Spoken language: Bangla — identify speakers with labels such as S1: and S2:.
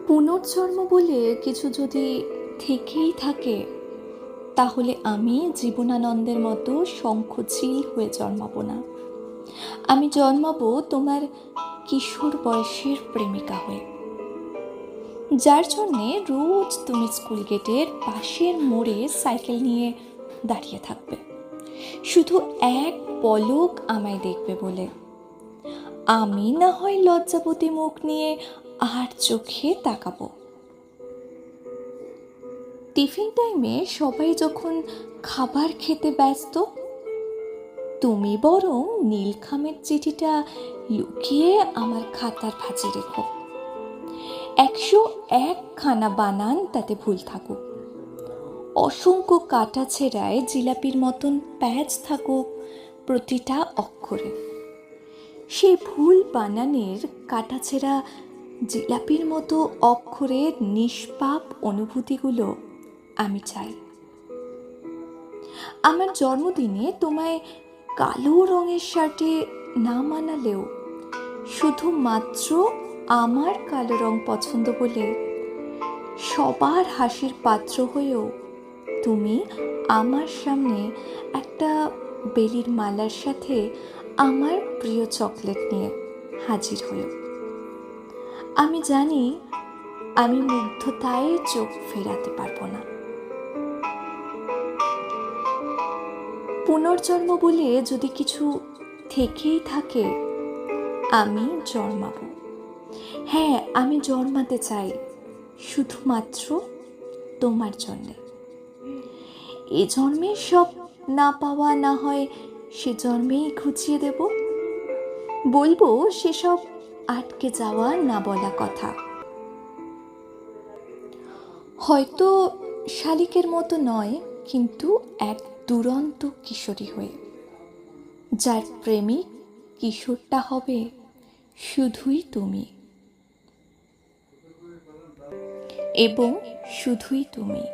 S1: পুনর্জন্ম বলে কিছু যদি থেকেই থাকে, তাহলে আমি জীবনানন্দের মতো শঙ্খচিল হয়ে জন্মাবো না। আমি জন্মাবো তোমার কিশোর বয়সের প্রেমিকা হয়ে, যার জন্যে রোজ তুমি স্কুল গেটের পাশের মোড়ে সাইকেল নিয়ে দাঁড়িয়ে থাকবে, শুধু এক পলক আমায় দেখবে বলে। আমি না হয় লজ্জাবতী মুখ নিয়ে আর চোখে তাকাবো। টিফিন টাইমে সবাই যখন খাবার খেতে ব্যস্ত, তুমি বরং নীলখামের চিঠিটা লুকিয়ে আমার খাতার ভাঁজে রেখো। 101 খানা বানান তাতে ভুল থাকুক, অসংখ্য কাটা ছেঁড়ায় জিলাপির মতন প্যাচ থাকুক প্রতিটা অক্ষরে। সেই ভুল বানানের কাটাছেঁড়া জিলাপির মতো অক্ষরের নিষ্পাপ অনুভূতিগুলো আমি চাই। আমার জন্মদিনে তোমায় কালো রঙের শার্টে না মানালেও শুধুমাত্র আমার কালো রং পছন্দ বলে সবার হাসির পাত্র হয়েও তুমি আমার সামনে একটা বেলির মালার সাথে আমার প্রিয় চকলেট নিয়ে হাজির হয়েও। আমি জানি আমি মুগ্ধতায় চোখ ফেরাতে পারবো না। পুনর্জন্ম বলে যদি কিছু থেকেই থাকে, আমি জন্মাবো। হ্যাঁ, আমি জন্মাতে চাই শুধুমাত্র তোমার জন্যে। এ জন্মে সব না পাওয়া না হয় সে জন্মেই ঘুচিয়ে দেব, বলবো সেসব আটকে যাওয়া না বলা কথা। হয়তো শালিকের মতো নয়, কিন্তু এক দুরন্ত কিশোরী হয়ে, যার প্রেমিক কিশোরটা হবে শুধুই তুমি এবং শুধুই তুমি।